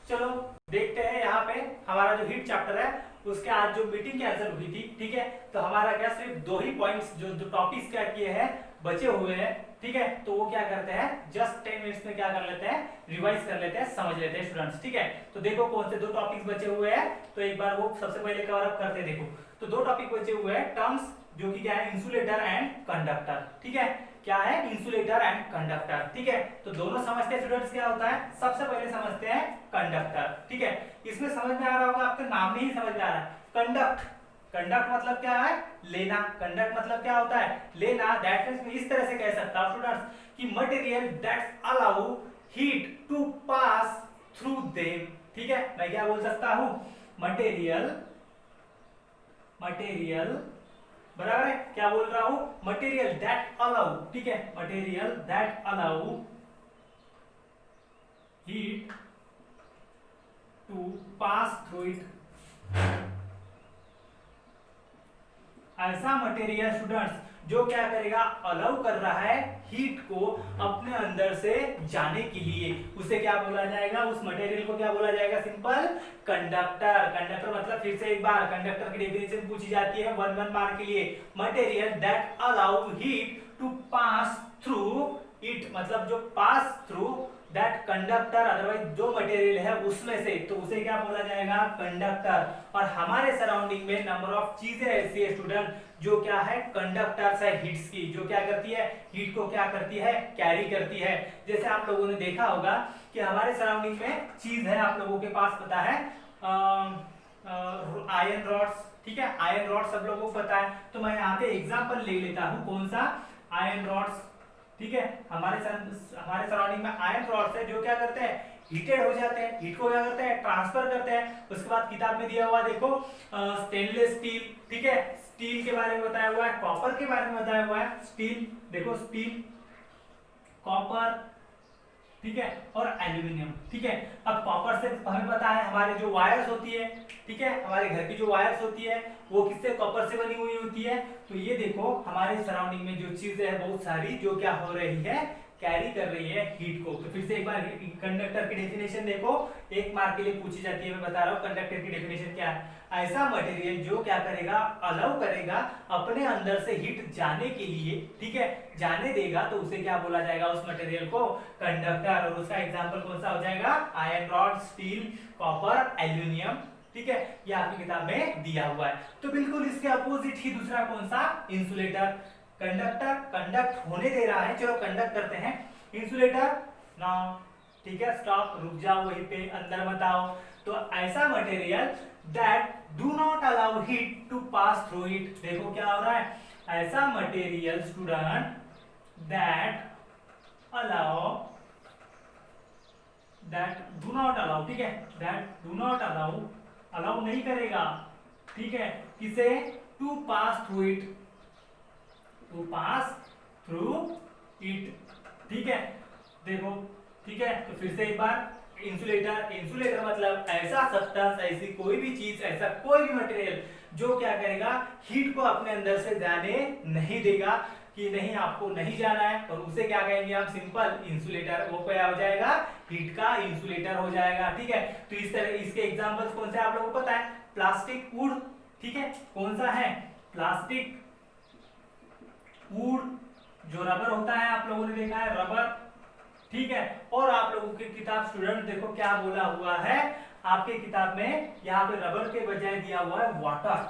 चलो देखते हैं यहाँ पे हमारा जो हीट चैप्टर है उसके आज जो मीटिंग कैंसिल हुई थी, ठीक है। तो हमारा क्या सिर्फ दो ही पॉइंट्स जो टॉपिक्स क्या किए हैं बचे हुए हैं, ठीक है। तो वो क्या करते हैं जस्ट 10 मिनट्स में क्या कर लेते हैं रिवाइज कर लेते हैं, समझ लेते हैं स्टूडेंट्स, ठीक है। तो देखो कौन से दो टॉपिक्स बचे हुए हैं, तो एक बार वो सबसे पहले कवर अप करते हैं। देखो तो दो टॉपिक बचे हुए हैं टर्म्स, जो कि क्या है इंसुलेटर एंड कंडक्टर, ठीक है। क्या है इंसुलेटर एंड कंडक्टर, ठीक है। तो दोनों समझते हैं स्टूडेंट्स क्या होता है। सबसे पहले समझते हैं कंडक्टर, ठीक है। इसमें समझ में आ रहा होगा, आपका नाम में ही समझ में आ रहा है कंडक्ट। कंडक्ट मतलब क्या है लेना, कंडक्ट मतलब क्या होता है लेना। दैट मींस मैं इस तरह से कह सकता हूं स्टूडेंट्स कि material that allow heat to pass through them, ठीक है। मैं क्या बोल सकता हूं मटेरियल बराबर है, क्या बोल रहा हूं मटेरियल दैट अलाउ, ठीक है। Material that allow heat to pass through it. ऐसा मटेरियल स्टूडेंट्स जो क्या करेगा अलाउ कर रहा है हीट को अपने अंदर से जाने के लिए, उसे क्या बोला जाएगा, उस मटेरियल को क्या बोला जाएगा, सिंपल कंडक्टर। कंडक्टर मतलब फिर से एक बार कंडक्टर की डेफिनेशन पूछी जाती है 1 मार्क के लिए। Material that allow heat to pass through it, मतलब जो pass through that conductor, otherwise जो मटेरियल है उसमें से, तो उसे क्या बोला जाएगा कंडक्टर। और हमारे सराउंडिंग में नंबर ऑफ चीजें ऐसी है स्टूडेंट जो क्या है कंडक्टर्स है हीट्स की, जो क्या करती है हीट को क्या करती है कैरी करती है। जैसे आप लोगों ने देखा होगा कि हमारे सराउंडिंग में चीज है, आप लोगों के पास पता है आयरन रॉड्स, ठीक है। आयरन रॉड सब लोगों को पता है, तो मैं यहाँ पे एग्जांपल ले लेता हूँ कौन सा आयरन रॉड्स, ठीक है। हमारे सराउंडिंग में आयरन रॉड्स है जो क्या करते हैं हीटेड हो जाते हैं, हीट को क्या करते हैं ट्रांसफर करते हैं। उसके बाद किताब में दिया हुआ देखो स्टेनलेस स्टील, ठीक है, स्टील के बारे में बताया हुआ है, कॉपर के बारे में बताया हुआ है। स्टील देखो स्टील, कॉपर, ठीक है, और एल्यूमिनियम, ठीक है। अब कॉपर से हमें पता है हमारे जो वायर्स होती है, ठीक है, हमारे घर की जो वायर्स होती है वो किससे कॉपर से बनी हुई होती है। तो ये देखो हमारे सराउंडिंग में जो चीजें है बहुत सारी जो क्या हो रही है कैरी कर रही है हीट को। तो फिर से एक बार कंडक्टर की डेफिनेशन देखो, 1 मार्क के लिए पूछी जाती है, मैं बता रहा हूँ कंडक्टर की डेफिनेशन क्या है। ऐसा मटेरियल जो क्या करेगा अलाउ करेगा अपने अंदर से हीट जाने के लिए, ठीक है, जाने देगा, तो उसे क्या बोला जाएगा उस मटेरियल को कंडक्टर। और उसका एग्जांपल कौन सा हो जाएगा iron rod, steel, copper, aluminium, ठीक है, ये आपकी किताब में दिया हुआ है। तो बिल्कुल इसके अपोजिट ही दूसरा कौन सा इंसुलेटर। कंडक्टर कंडक्ट होने दे रहा है, चलो कंडक्ट करते हैं। इंसुलेटर ना, ठीक है, स्टॉप, रुक जाओ वहीं पे, अंदर मत आओ। तो ऐसा material that do not allow heat to pass through it. देखो क्या हो रहा है, ऐसा material student that allow, that do not allow, ठीक है, that do not allow, allow नहीं करेगा, ठीक है, किसे to pass through it, to pass through it, ठीक है। देखो ठीक है, तो फिर से एक बार इंसुलेटर, इंसुलेटर मतलब ऐसा सब्सटेंस, ऐसी कोई भी चीज, ऐसा कोई भी मटेरियल जो क्या करेगा हीट को अपने अंदर से जाने नहीं देगा, कि नहीं आपको नहीं जाना है, और उसे क्या कहेंगे हम सिंपल इंसुलेटर। वो क्या हो जाएगा हीट का इंसुलेटर हो जाएगा, ठीक है। तो इस तरह इसके एग्जांपल्स कौन से आप लोगों को पता है, प्लास्टिक वुड, ठीक है, कौन सा है प्लास्टिक वुड, जो रबर होता है आप लोगों ने देखा है रबर, ठीक है। और आप लोगों की किताब स्टूडेंट देखो क्या बोला हुआ है आपके किताब में, यहाँ पे रबर के बजाय दिया हुआ है वाटर,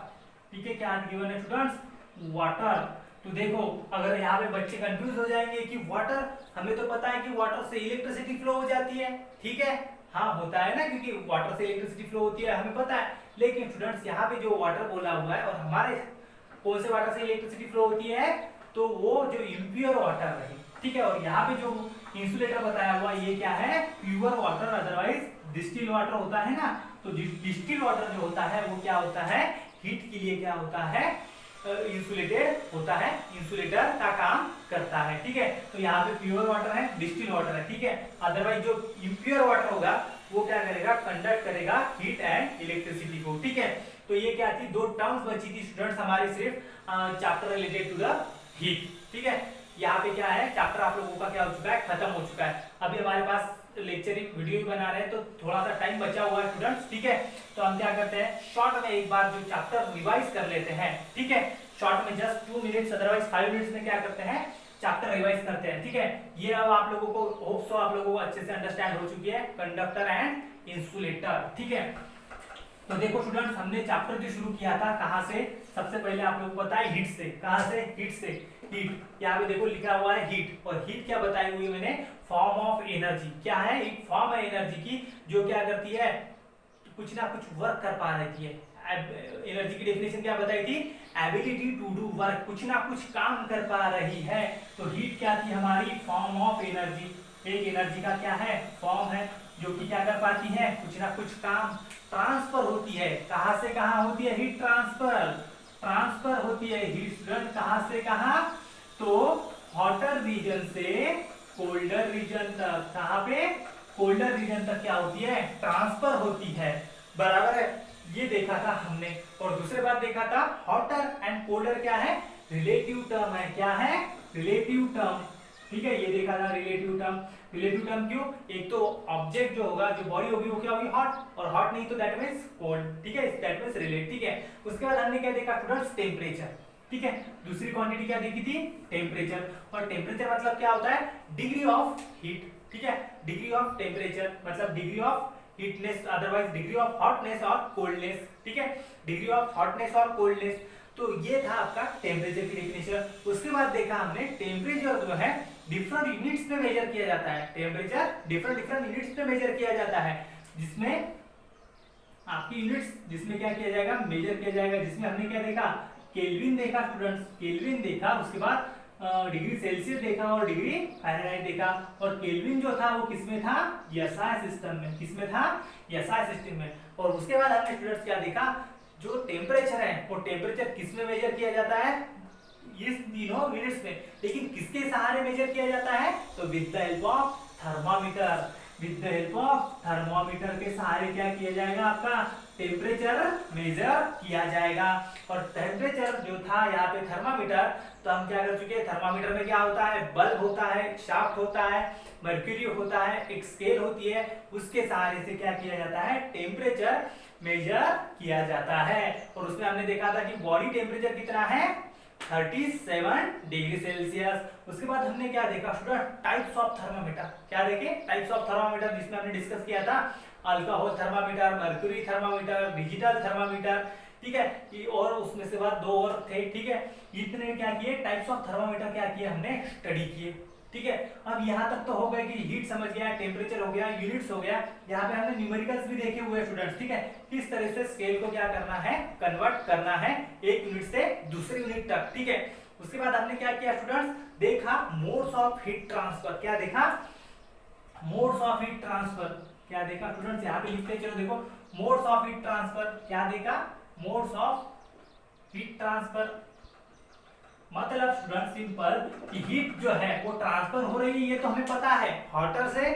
ठीक है, क्या गिवन है स्टूडेंट्स वाटर। तो देखो अगर यहाँ पे बच्चे कंफ्यूज हो जाएंगे कि वाटर, हमें तो पता है कि वाटर से इलेक्ट्रिसिटी फ्लो हो जाती है, ठीक है, हाँ होता है ना, क्योंकि वाटर से इलेक्ट्रिसिटी फ्लो होती है हमें पता है। लेकिन स्टूडेंट्स यहाँ पे जो वाटर बोला हुआ है, और हमारे कौन से वाटर से इलेक्ट्रिसिटी फ्लो होती है, तो वो जो इम्प्योर वाटर है, ठीक है। और यहाँ पे जो इंसुलेटर बताया हुआ ये क्या है pure water, otherwise distil water होता है ना। तो डिस्टिल वाटर जो होता है वो क्या होता है हीट के लिए क्या होता है इंसुलेटेड होता है, इंसुलेटर का काम करता है, ठीक है। तो यहाँ पे प्योर वाटर है, डिस्टिल वाटर है, ठीक है। अदरवाइज जो इम्प्योर वाटर होगा वो क्या करेगा कंडक्ट करेगा हीट एंड इलेक्ट्रिसिटी को, ठीक है। तो ये क्या थी दो टर्म्स बची थी स्टूडेंट्स हमारी सिर्फ chapter related to the heat, ठीक है। यहाँ पे क्या है चैप्टर आप लोगों का क्या हो चुका है खत्म हो चुका है। अभी हमारे पास लेक्चरिंग वीडियो भी बना रहे हैं तो थोड़ा सा टाइम बचा हुआ है स्टूडेंट्स, ठीक है। तो हम क्या करते हैं, शॉर्ट में एक बार जो चैप्टर रिवाइज कर लेते हैं, ठीक है। शॉर्ट में जस्ट 2 मिनट्स, अदरवाइज 5 मिनट्स में क्या करते हैं, चैप्टर रिवाइज करते हैं, ठीक है। ये अब आप लोगों को होप सो आप लोगों को अच्छे से अंडरस्टैंड हो चुकी है कंडक्टर एंड इंसुलेटर, ठीक है। तो देखो स्टूडेंट्स, हमने चैप्टर जो शुरू किया था कहाँ से, सबसे पहले आप लोगों को पता है हीट से। कहाँ से, हीट से। हीट यहाँ पे देखो लिखा हुआ है हीट, और हीट क्या बताई हुई है मैंने, फॉर्म ऑफ एनर्जी। क्या है, एक फॉर्म है एनर्जी की जो क्या करती है, कुछ ना कुछ वर्क कर पा रही है। एनर्जी की डेफिनेशन क्या बताई थी, एबिलिटी टू डू वर्क, कुछ ना कुछ काम कर पा रही है। तो हीट क्या थी हमारी, फॉर्म ऑफ एनर्जी, एक एनर्जी का क्या है, फॉर्म है, जो कि क्या कर पाती है, कुछ ना कुछ काम ट्रांसफर होती है। कहां से कहां होती है हीट ट्रांसफर, ट्रांसफर होती है हीट स्टूडेंट, कहां से कहां, तो हॉटर रीजन से कोल्डर रीजन तक। कहां पे, कोल्डर रीजन तक क्या होती है, ट्रांसफर होती है, बराबर है। ये देखा था हमने। और दूसरे बात देखा था हॉटर एंड कोल्डर क्या है, रिलेटिव टर्म है। क्या है, रिलेटिव टर्म, ठीक है। ये देखा था रिलेटिव टर्म। रिलेटिव टर्म क्यों, एक तो ऑब्जेक्ट जो होगा, जो बॉडी होगी वो क्या होगी, हॉट, और हॉट नहीं तो दैट मींस कोल्ड, ठीक है, दैट मींस रिलेट, ठीक है। उसके बाद हमने क्या देखा स्टूडेंट्स, टेम्परेचर, ठीक है। दूसरी क्वांटिटी क्या देखी थी, टेम्परेचर। और टेम्परेचर मतलब क्या होता है, डिग्री ऑफ हीट, ठीक है। डिग्री ऑफ टेम्परेचर मतलब degree of heatness, otherwise degree of hotness और कोल्डनेस, ठीक है, डिग्री ऑफ हॉटनेस और कोल्डनेस। तो ये था आपका टेम्परेचर की डेफिनेशन। उसके बाद देखा हमने टेम्परेचर जो है डिफरेंट यूनिट्स में मेजर किया जाता है। टेम्परेचर डिफरेंट यूनिट्स में मेजर किया जाता है, जिसमें आपकी यूनिट्स, जिसमें क्या किया जाएगा, मेजर किया जाएगा। जिसमें हमने क्या देखा, केल्विन देखा स्टूडेंट्स, केल्विन देखा। उसके बाद डिग्री सेल्सियस देखा और डिग्री फ़ारेनहाइट देखा। और केल्विन जो था वो किसमें था, एसआई सिस्टम में। किसमें था, एसआई सिस्टम में। और उसके बाद हमने स्टूडेंट्स क्या देखा, जो टेम्परेचर है वो टेम्परेचर किसमें मेजर किया जाता है, इस तीनों यूनिट्स में। लेकिन किसके सहारे मेजर किया जाता है, तो with the help of thermometer. With the help of thermometer के सहारे क्या किया जाएगा, आपका टेम्परेचर मेजर किया जाएगा। और टेम्परेचर जो था यहाँ पे थर्मामीटर, तो हम क्या कर चुके हैं, थर्मामीटर में क्या होता है, बल्ब होता है, शाफ्ट होता है, मर्क्यूरी होता है, एक स्केल होती है, उसके सहारे से क्या किया जाता है, टेम्परेचर मेजर किया जाता है। और उसमें हमने देखा था कि बॉडी टेम्परेचर कितना है, 37 डिग्री सेल्सियस। उसके बाद हमने क्या देखा स्टूडेंट, टाइप्स ऑफ थर्मामीटर। क्या देखे, टाइप्स ऑफ थर्मामीटर, जिसमें हमने डिस्कस किया था alcohol thermometer, mercury thermometer, digital thermometer, ठीक है। और उसमें से बाद 2 और थे, ठीक है। इतने क्या किए, टाइप्स ऑफ थर्मामीटर क्या किए हमने, स्टडी किए, ठीक है। अब यहाँ तक तो हो गया कि हीट समझ गया, टेम्परेचर हो गया, यूनिट्स हो गया। यहाँ पे हमने न्यूमेरिकल्स भी देखे हुए स्टूडेंट्स, ठीक है, किस तरह से स्केल को क्या करना है, कन्वर्ट करना है एक यूनिट से दूसरी यूनिट तक, ठीक है। उसके बाद हमने क्या किया स्टूडेंट्स, देखा मोड्स ऑफ हीट ट्रांसफर। क्या देखा, मोड्स ऑफ हीट ट्रांसफर। क्या देखा स्टूडेंट्स, यहाँ पे लिखते चलो, देखो मोड्स ऑफ हीट ट्रांसफर। क्या देखा, मोड्स ऑफ हीट ट्रांसफर मतलब स्टूडेंट सिंपल कि हीट जो है वो ट्रांसफर हो रही है, ये तो हमें पता है, हॉटर से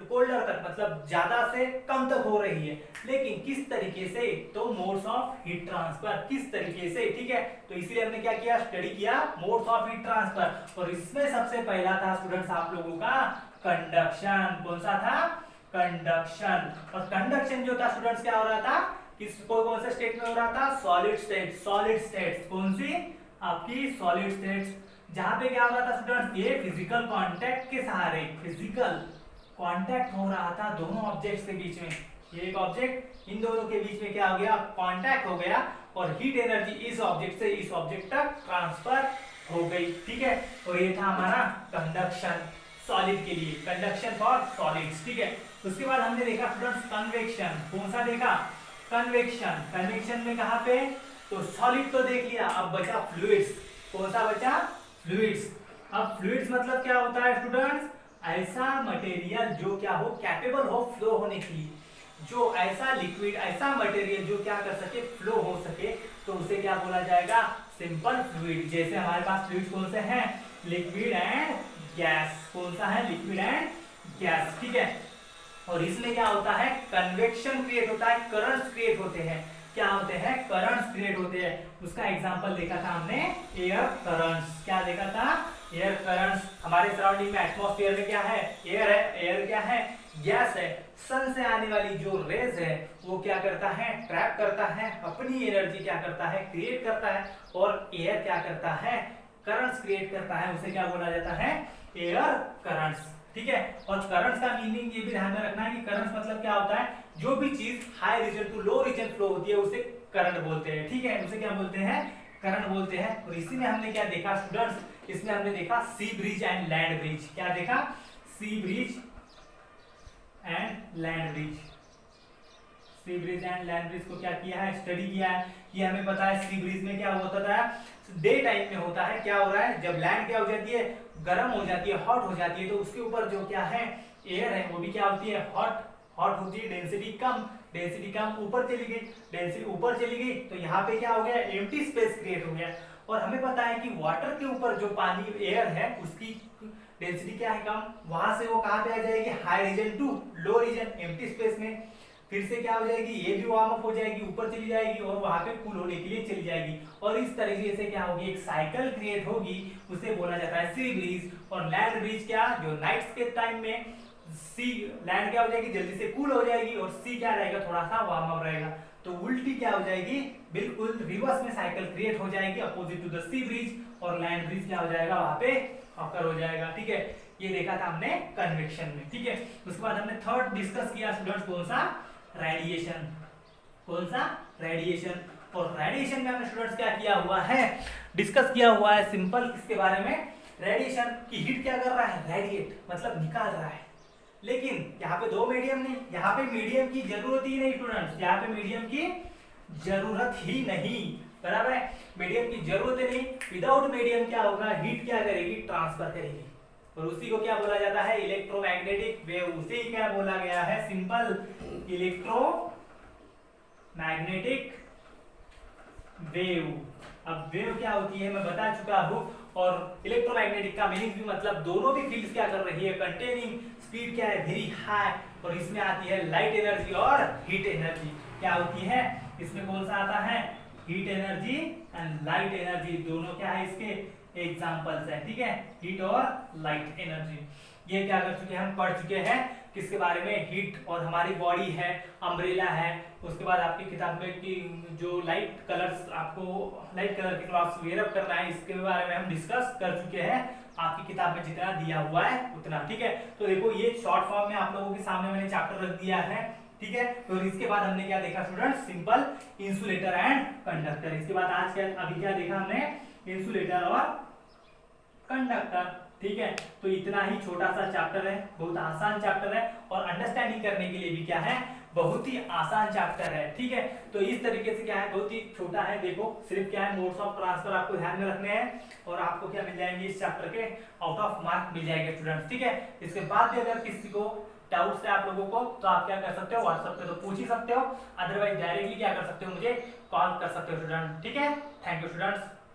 कोल्डर तक, मतलब ज्यादा से कम तक हो रही है। लेकिन किस तरीके से, तो मोड्स ऑफ हीट ट्रांसफर किस तरीके से, ठीक है। तो इसलिए हमने क्या किया, स्टडी किया मोड्स ऑफ हीट ट्रांसफर। और इसमें सबसे पहला था स्टूडेंट्स आप लोगों का कंडक्शन। कौन सा था, कंडक्शन। और कंडक्शन जो था स्टूडेंट्स क्या हो रहा था, किसको कौन से स्टेट में हो रहा था, सॉलिड स्टेट। सॉलिड स्टेट्स कौन सी, आपकी सॉलिड स्टेट्स, जहां पे क्या हो रहा था स्टूडेंट्स, ये फिजिकल कांटेक्ट के सहारे, फिजिकल कांटेक्ट हो रहा था दोनों ऑब्जेक्ट्स के बीच में। ये एक ऑब्जेक्ट, इन दोनों के बीच में क्या हो गया, कांटेक्ट हो गया, और हीट एनर्जी इस ऑब्जेक्ट से इस ऑब्जेक्ट तक ट्रांसफर हो गई, ठीक है। और ये था हमारा कंडक्शन, सॉलिड के लिए, कंडक्शन फॉर सॉलिड्स, ठीक है। उसके बाद हमने देखा स्टूडेंट्स कन्वेक्शन। कौन सा देखा, कन्वेक्शन। कन्वेक्शन में कहां पे, तो सॉलिड तो देख लिया, अब बचा फ्लूइड्स। कौन सा बचा, फ्लूइड्स। अब फ्लूइड्स मतलब क्या होता है स्टूडेंट्स, ऐसा मटेरियल जो क्या हो, कैपेबल हो फ्लो होने की, जो ऐसा लिक्विड, ऐसा मटेरियल जो क्या कर सके, फ्लो हो सके, तो उसे क्या बोला जाएगा, सिंपल फ्लूइड। जैसे हमारे पास फ्लूइड्स कौन से हैं, लिक्विड एंड गैस। कौन सा है, लिक्विड एंड गैस, ठीक है। और इसमें क्या होता है, कन्वेक्शन क्रिएट होता है, करंट्स क्रिएट होते हैं। क्या होते हैं, करंट्स क्रिएट होते हैं। उसका एग्जांपल देखा था हमने, एयर करंट्स। क्या देखा था, एयर करंट्स। हमारे सराउंडिंग में एटमॉस्फेयर में क्या है, एयर है। एयर क्या है, गैस है, सन से आने वाली जो रेज है वो क्या करता है, ट्रैप करता है, अपनी एनर्जी क्या करता है, क्रिएट करता है, और एयर क्या करता है, करंट्स क्रिएट करता है, उसे क्या बोला जाता है, एयर करंट्स। ठीक है, और करंट्स का मीनिंग ये भी ध्यान में रखना है कि करंट्स मतलब क्या होता है, जो भी चीज high region to low region flow होती है उसे करंट बोलते हैं। ठीक है, उसे क्या बोलते हैं, करंट बोलते हैं। और इसी में हमने क्या देखा स्टूडेंट्स, इसमें हमने देखा sea bridge and land bridge. क्या देखा, sea bridge and land bridge. Sea bridge and land bridge को क्या किया है, स्टडी किया है। ये हमें पता है सी ब्रिज में क्या होता था, डे टाइम में होता है। क्या हो रहा है, जब लैंड क्या हो जाती है, गर्म हो जाती है, हॉट हो जाती है, तो उसके ऊपर जो क्या है, एयर है, वो भी क्या होती है, हॉट हॉट होती है, डेंसिटी कम ऊपर चली गई, डेंसिटी ऊपर चली गई, तो यहाँ पे क्या हो गया, एम्प्टी स्पेस क्रिएट हो गया। और हमें पता है कि वाटर के ऊपर जो पानी एयर है उसकी डेंसिटी क्या है, कम, वहां से वो कहां पे आ जाएगी, high region to low region, empty space में। फिर से क्या हो जाएगी, ये भी वार्म अप हो जाएगी, ऊपर चली जाएगी और वहां पे कूल होने के लिए चली जाएगी। और इस तरीके से क्या होगी, एक साइकिल क्रिएट होगी, उसे बोला जाता है सी ब्रीज। और लैंड ब्रीज क्या, जो नाइट्स के टाइम में सी लैंड क्या हो जाएगी, जल्दी से कूल हो जाएगी, और सी क्या रहेगा, थोड़ा सा वार्म अप रहेगा। तो उल्टी क्या हो जाएगी, बिल्कुल रिवर्स में साइकिल क्रिएट हो जाएगी, opposite to the sea breeze, और लैंड ब्रिज क्या हो जाएगा, वहां पे ऑकर हो जाएगा। ठीक है, ये देखा था हमने कन्वेक्शन में। ठीक है, उसके बाद हमने थर्ड डिस्कस किया स्टूडेंट्स, कौन सा, रेडिएशन। कौन सा, रेडिएशन। और रेडिएशन में हमने स्टूडेंट्स क्या किया हुआ है, डिस्कस किया हुआ है सिंपल इसके बारे में, रेडिएशन की हीट क्या कर रहा है, रेडिएट मतलब निकाल रहा है। लेकिन यहाँ पे दो मीडियम नहीं, यहाँ पे मीडियम की जरूरत ही नहीं स्टूडेंट्स, यहाँ पे मीडियम की जरूरत ही नहीं, बराबर है, मीडियम की जरूरत ही नहीं। विदाउट मीडियम क्या होगा, हीट क्या करेगी, ट्रांसफर करेगी, और उसी को क्या बोला जाता है, इलेक्ट्रोमैग्नेटिक वेव। उसी क्या बोला गया है, सिंपल इलेक्ट्रोमैग्नेटिक वेव। अब वेव क्या होती है मैं बता चुका हूं, और इलेक्ट्रोमैग्नेटिक का मीनिंग भी मतलब दोनों भी फील्ड्स क्या कर रही है, कंटेनिंग स्पीड क्या है, वेरी हाई, और इसमें आती है लाइट एनर्जी और हीट एनर्जी। क्या होती है, इसमें कौन सा आता है, heat energy and light energy, दोनों क्या है इसके एग्जांपल्स है। ठीक है, हीट और लाइट एनर्जी, ये क्या कर चुके हैं, हम पढ़ चुके हैं किसके बारे में, हीट, और हमारी बॉडी है, अम्ब्रेला है। उसके बाद आपकी किताब में कि जो लाइट कलर्स, आपको लाइट कलर के क्लॉथ्स वेयर अप करना है, इसके बारे में हम डिस्कस कर चुके हैं, आपकी किताब में जितना दिया हुआ है उतना। ठीक है, तो देखो ये शॉर्ट फॉर्म में आप लोगों के सामने मैंने चैप्टर रख दिया है। ठीक है, तो इसके बाद हमने क्या देखा student, simple insulator and conductor. इसके बाद आज क्या, अभी क्या देखा हमने, इंसुलेटर और कंडक्टर। ठीक है, तो इतना ही छोटा सा चैप्टर है, बहुत आसान चैप्टर है, और अंडरस्टैंडिंग करने के लिए भी क्या है, बहुत ही आसान चैप्टर है। ठीक है, तो इस तरीके से क्या है, बहुत ही छोटा है। देखो सिर्फ क्या है, मोड्स ऑफ ट्रांसफर आपको ध्यान में रखने हैं, और आपको क्या मिल जाएंगे इस चैप्टर के आउट ऑफ मार्क मिल जाएंगे स्टूडेंट्स। ठीक है, इसके बाद भी अगर किसी को डाउट्स है आप लोगों को, तो आप क्या कर सकते हो, व्हाट्सएप पे तो पूछ ही सकते हो, अदरवाइज डायरेक्टली क्या कर सकते हो, मुझे कॉल कर सकते हो स्टूडेंट। ठीक है, थैंक यू स्टूडेंट्स।